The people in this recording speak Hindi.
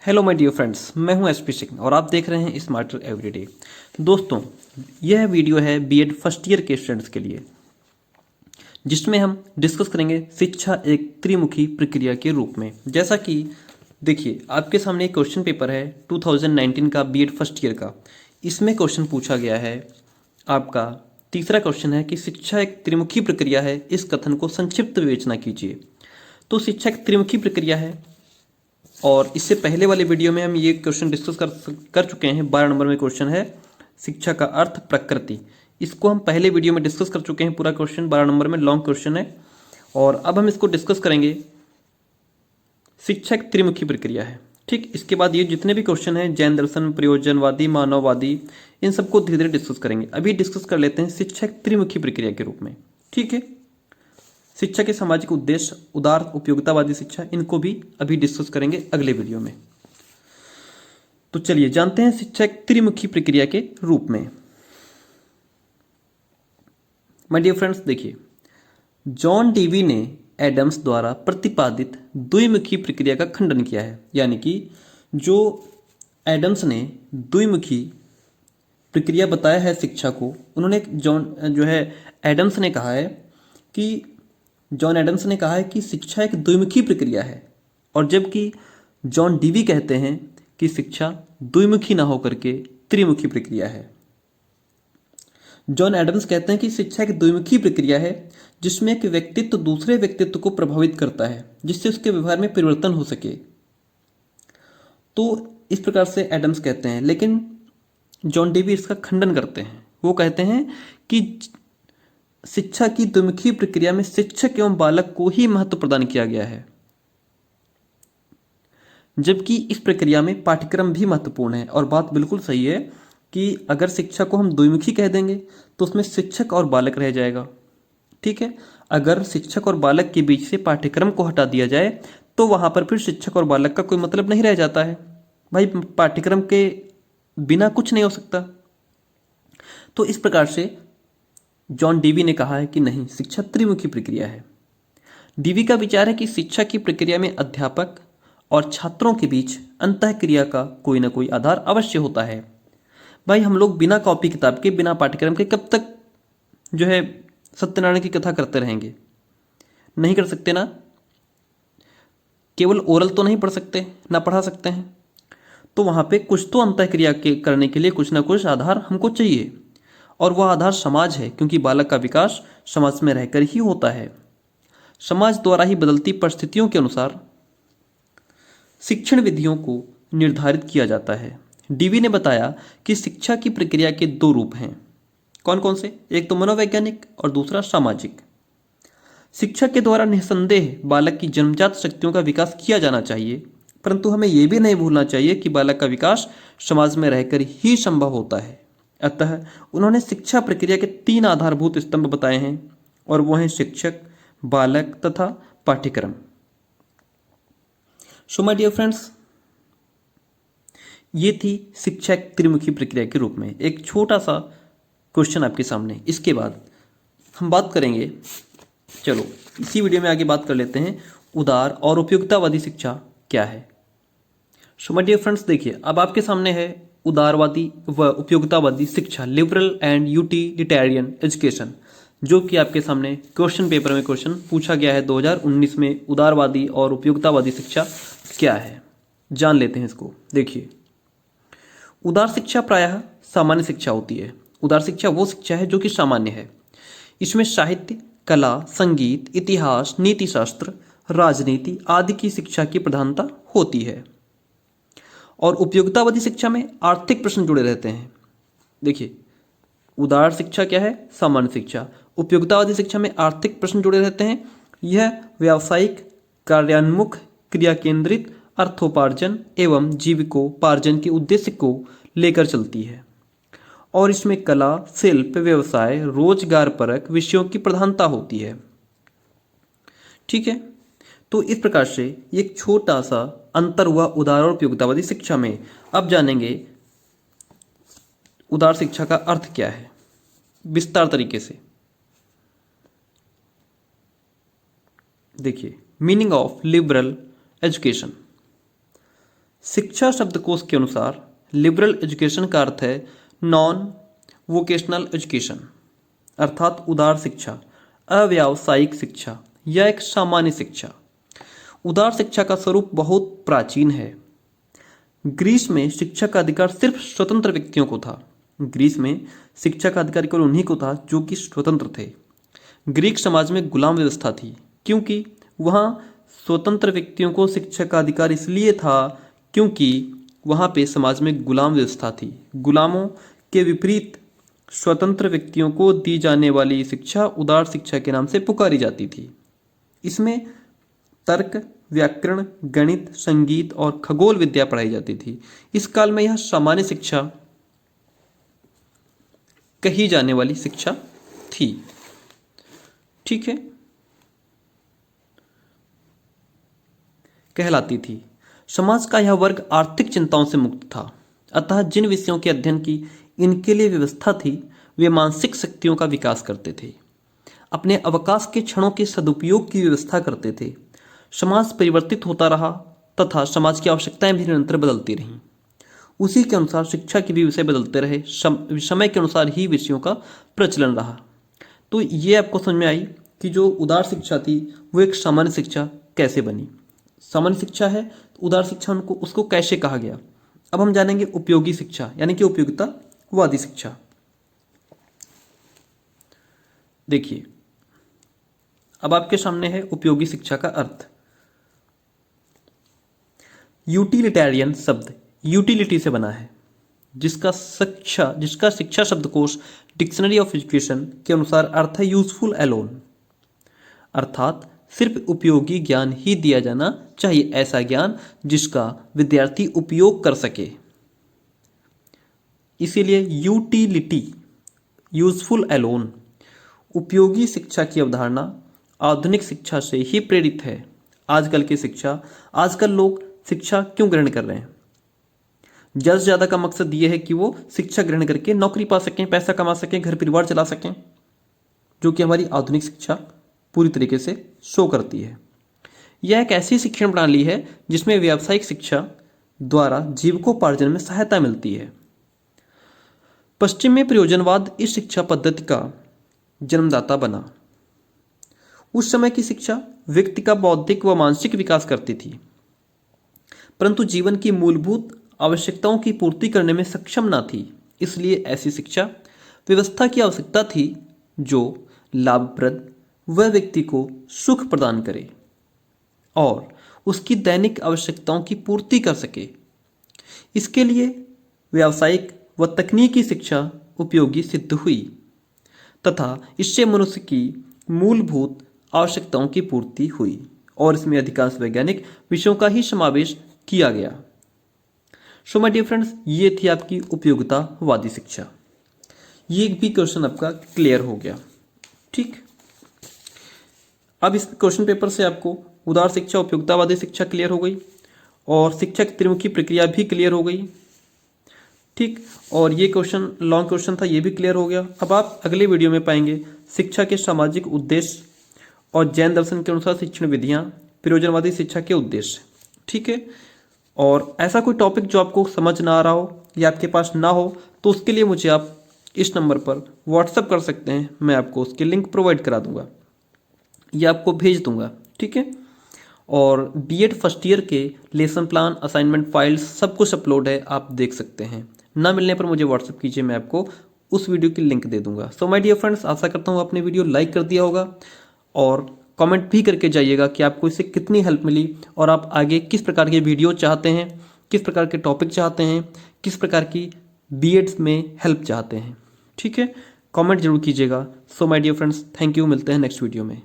हेलो माय डियर फ्रेंड्स, मैं हूं एसपी सिंह और आप देख रहे हैं स्मार्टर एवरीडे। दोस्तों, यह वीडियो है बीएड फर्स्ट ईयर के स्टूडेंट्स के लिए, जिसमें हम डिस्कस करेंगे शिक्षा एक त्रिमुखी प्रक्रिया के रूप में। जैसा कि देखिए, आपके सामने एक क्वेश्चन पेपर है 2019 का बीएड फर्स्ट ईयर का। इसमें क्वेश्चन पूछा गया है आपका, तीसरा क्वेश्चन है कि शिक्षा एक त्रिमुखी प्रक्रिया है, इस कथन को संक्षिप्त विवेचना कीजिए। तो शिक्षा एक त्रिमुखी प्रक्रिया है और इससे पहले वाले वीडियो में हम ये क्वेश्चन डिस्कस कर चुके हैं। 12 नंबर में क्वेश्चन है शिक्षा का अर्थ प्रकृति। इसको हम पहले वीडियो में डिस्कस कर चुके हैं। पूरा क्वेश्चन 12 नंबर में लॉन्ग क्वेश्चन है और अब हम इसको डिस्कस करेंगे। शिक्षा एक त्रिमुखी प्रक्रिया है, ठीक। इसके बाद ये जितने भी क्वेश्चन हैं जैन दर्शन, प्रयोजनवादी, मानववादी, इन सबको धीरे धीरे डिस्कस करेंगे। अभी डिस्कस कर लेते हैं शिक्षा एक त्रिमुखी प्रक्रिया के रूप में, ठीक है। शिक्षा के सामाजिक उद्देश्य, उदार उपयोगितावादी शिक्षा, इनको भी अभी डिस्कस करेंगे अगले वीडियो में। तो चलिए जानते हैं शिक्षा एक त्रिमुखी प्रक्रिया के रूप में। माय डियर फ्रेंड्स, देखिए, जॉन डीवी ने एडम्स द्वारा प्रतिपादित द्विमुखी प्रक्रिया का खंडन किया है। यानी कि जो एडम्स ने द्विमुखी प्रक्रिया बताया है शिक्षा को, उन्होंने एडम्स ने कहा है कि जॉन एडम्स ने कहा है कि शिक्षा एक द्विमुखी प्रक्रिया है, और जबकि जॉन डीवी कहते हैं कि शिक्षा द्विमुखी ना होकर के त्रिमुखी प्रक्रिया है। जॉन एडम्स कहते हैं कि शिक्षा एक द्विमुखी प्रक्रिया है जिसमें एक व्यक्तित्व दूसरे व्यक्तित्व को प्रभावित करता है, जिससे उसके व्यवहार में परिवर्तन हो सके। तो इस प्रकार से एडम्स कहते हैं, लेकिन जॉन डीवी इसका खंडन करते हैं। वो कहते हैं कि शिक्षा की द्विमुखी प्रक्रिया में शिक्षक एवं बालक को ही महत्व प्रदान किया गया है, जबकि इस प्रक्रिया में पाठ्यक्रम भी महत्वपूर्ण है। और बात बिल्कुल सही है कि अगर शिक्षा को हम द्विमुखी कह देंगे तो उसमें शिक्षक और बालक रह जाएगा, ठीक है। अगर शिक्षक और बालक के बीच से पाठ्यक्रम को हटा दिया जाए तो वहां पर फिर शिक्षक और बालक का कोई मतलब नहीं रह जाता है। भाई, पाठ्यक्रम के बिना कुछ नहीं हो सकता। तो इस प्रकार से जॉन डीवी ने कहा है कि नहीं, शिक्षा त्रिमुखी प्रक्रिया है। डीवी का विचार है कि शिक्षा की प्रक्रिया में अध्यापक और छात्रों के बीच अंतःक्रिया का कोई ना कोई आधार अवश्य होता है। भाई, हम लोग बिना कॉपी किताब के, बिना पाठ्यक्रम के कब तक सत्यनारायण की कथा करते रहेंगे? नहीं कर सकते ना। केवल ओरल तो नहीं पढ़ सकते, ना पढ़ा सकते हैं। तो वहां पे कुछ तो अंतःक्रिया के करने के लिए कुछ ना कुछ आधार हमको चाहिए, और वह आधार समाज है, क्योंकि बालक का विकास समाज में रहकर ही होता है। समाज द्वारा ही बदलती परिस्थितियों के अनुसार शिक्षण विधियों को निर्धारित किया जाता है। डीवी ने बताया कि शिक्षा की प्रक्रिया के दो रूप हैं। कौन कौन से? एक तो मनोवैज्ञानिक और दूसरा सामाजिक। शिक्षा के द्वारा निस्संदेह बालक की जन्मजात शक्तियों का विकास किया जाना चाहिए, परंतु हमें यह भी नहीं भूलना चाहिए कि बालक का विकास समाज में रहकर ही संभव होता है। अतः उन्होंने शिक्षा प्रक्रिया के 3 आधारभूत स्तंभ बताए हैं, और वो हैं शिक्षक, बालक तथा पाठ्यक्रम। सो माय डियर फ्रेंड्स, ये थी शिक्षा एक त्रिमुखी प्रक्रिया के रूप में एक छोटा सा क्वेश्चन आपके सामने। इसके बाद हम बात करेंगे, चलो इसी वीडियो में आगे बात कर लेते हैं, उदार और उपयोगितावादी शिक्षा क्या है। सो माय डियर फ्रेंड्स, देखिए, अब आपके सामने है उदारवादी व उपयोगितावादी शिक्षा, लिबरल एंड यूटिलिटेरियन एजुकेशन, जो कि आपके सामने क्वेश्चन पेपर में क्वेश्चन पूछा गया है 2019 में। उदारवादी और उपयोगितावादी शिक्षा क्या है, जान लेते हैं इसको। देखिए, उदार शिक्षा प्रायः सामान्य शिक्षा होती है। उदार शिक्षा वो शिक्षा है जो कि सामान्य है। इसमें साहित्य, कला, संगीत, इतिहास, नीति शास्त्र, राजनीति आदि की शिक्षा की प्रधानता होती है। और उपयोगितावादी शिक्षा में आर्थिक प्रश्न जुड़े रहते हैं। देखिए, उदार शिक्षा क्या है? सामान्य शिक्षा। उपयोगितावादी शिक्षा में आर्थिक प्रश्न जुड़े रहते हैं। यह व्यावसायिक, कार्यान्मुख, क्रिया केंद्रित, अर्थोपार्जन एवं जीविकोपार्जन के उद्देश्य को लेकर चलती है, और इसमें कला, शिल्प, व्यवसाय, रोजगार परक विषयों की प्रधानता होती है, ठीक है। तो इस प्रकार से एक छोटा सा अंतर हुआ उदार और उपयोगितावादी शिक्षा में। अब जानेंगे उदार शिक्षा का अर्थ क्या है विस्तार तरीके से। देखिए, मीनिंग ऑफ लिबरल एजुकेशन। शिक्षा शब्दकोश के अनुसार लिबरल एजुकेशन का अर्थ है नॉन वोकेशनल एजुकेशन, अर्थात उदार शिक्षा, अव्यावसायिक शिक्षा या एक सामान्य शिक्षा। उदार शिक्षा का स्वरूप बहुत प्राचीन है। ग्रीस में शिक्षा का अधिकार सिर्फ स्वतंत्र व्यक्तियों को था। ग्रीस में शिक्षा का अधिकार केवल उन्हीं को था जो कि स्वतंत्र थे। ग्रीक समाज में गुलाम व्यवस्था थी, क्योंकि वहाँ स्वतंत्र व्यक्तियों को शिक्षा का अधिकार इसलिए था क्योंकि वहाँ पे समाज में गुलाम व्यवस्था थी। गुलामों के विपरीत स्वतंत्र व्यक्तियों को दी जाने वाली शिक्षा उदार शिक्षा के नाम से पुकारी जाती थी। इसमें तर्क, व्याकरण, गणित, संगीत और खगोल विद्या पढ़ाई जाती थी। इस काल में यह सामान्य शिक्षा कही जाने वाली शिक्षा थी। ठीक है, कहलाती थी। समाज का यह वर्ग आर्थिक चिंताओं से मुक्त था, अतः जिन विषयों के अध्ययन की इनके लिए व्यवस्था थी वे मानसिक शक्तियों का विकास करते थे, अपने अवकाश के क्षणों के सदुपयोग की व्यवस्था करते थे। समाज परिवर्तित होता रहा तथा समाज की आवश्यकताएं भी निरंतर बदलती रहीं। उसी के अनुसार शिक्षा के भी विषय बदलते रहे, समय के अनुसार ही विषयों का प्रचलन रहा। तो ये आपको समझ में आई कि जो उदार शिक्षा थी वो एक सामान्य शिक्षा कैसे बनी। सामान्य शिक्षा है तो उदार शिक्षा उनको उसको कैसे कहा गया। अब हम जानेंगे उपयोगी शिक्षा यानी कि उपयोगितावादी शिक्षा। देखिए, अब आपके सामने है उपयोगी शिक्षा का अर्थ। यूटिलिटेरियन शब्द यूटिलिटी से बना है, जिसका शिक्षा शब्दकोश डिक्शनरी ऑफ एजुकेशन के अनुसार अर्थ है यूजफुल अलोन, अर्थात सिर्फ उपयोगी ज्ञान ही दिया जाना चाहिए, ऐसा ज्ञान जिसका विद्यार्थी उपयोग कर सके। इसीलिए यूटिलिटी, यूजफुल अलोन। उपयोगी शिक्षा की अवधारणा आधुनिक शिक्षा से ही प्रेरित है। आजकल लोग शिक्षा क्यों ग्रहण कर रहे हैं? ज़्यादा से ज़्यादा का मकसद ये है कि वो शिक्षा ग्रहण करके नौकरी पा सकें, पैसा कमा सकें, घर परिवार चला सकें, जो कि हमारी आधुनिक शिक्षा पूरी तरीके से शो करती है। यह एक ऐसी शिक्षण प्रणाली है जिसमें व्यावसायिक शिक्षा द्वारा जीविकोपार्जन में सहायता मिलती है। पश्चिम में प्रयोजनवाद इस शिक्षा पद्धति का जन्मदाता बना। उस समय की शिक्षा व्यक्ति का बौद्धिक व मानसिक विकास करती थी, परंतु जीवन की मूलभूत आवश्यकताओं की पूर्ति करने में सक्षम न थी। इसलिए ऐसी शिक्षा व्यवस्था की आवश्यकता थी जो लाभप्रद व व्यक्ति को सुख प्रदान करे और उसकी दैनिक आवश्यकताओं की पूर्ति कर सके। इसके लिए व्यावसायिक व तकनीकी शिक्षा उपयोगी सिद्ध हुई तथा इससे मनुष्य की मूलभूत आवश्यकताओं की पूर्ति हुई और इसमें अधिकांश वैज्ञानिक विषयों का ही समावेश किया गया। सो माय डियर फ्रेंड्स, ये थी आपकी उपयोगितावादी शिक्षा। ये भी क्वेश्चन आपका क्लियर हो गया। ठीक, अब इस क्वेश्चन पेपर से आपको उदार शिक्षा, उपयोगितावादी शिक्षा क्लियर हो गई और शिक्षा की त्रिमुखी प्रक्रिया भी क्लियर हो गई। ठीक, और ये क्वेश्चन लॉन्ग क्वेश्चन था, ये भी क्लियर हो गया। अब आप अगले वीडियो में पाएंगे शिक्षा के सामाजिक उद्देश्य और जैन दर्शन के अनुसार शिक्षण विधियाँ, प्रयोजनवादी शिक्षा के उद्देश्य। ठीक है, और ऐसा कोई टॉपिक जो आपको समझ ना आ रहा हो या आपके पास ना हो तो उसके लिए मुझे आप इस नंबर पर व्हाट्सअप कर सकते हैं। मैं आपको उसके लिंक प्रोवाइड करा दूंगा या आपको भेज दूंगा। ठीक है, और बीएड फर्स्ट ईयर के लेसन प्लान, असाइनमेंट फाइल्स सब कुछ अपलोड है, आप देख सकते हैं। ना मिलने पर मुझे व्हाट्सअप कीजिए, मैं आपको उस वीडियो की लिंक दे दूंगा। सो माय डियर फ्रेंड्स, आशा करता हूँ आपने वीडियो लाइक कर दिया होगा और कमेंट भी करके जाइएगा कि आपको इससे कितनी हेल्प मिली और आप आगे किस प्रकार के वीडियो चाहते हैं, किस प्रकार के टॉपिक चाहते हैं, किस प्रकार की बीएड्स में हेल्प चाहते हैं। ठीक है, कमेंट जरूर कीजिएगा। So my dear friends, thank you, मिलते हैं नेक्स्ट वीडियो में।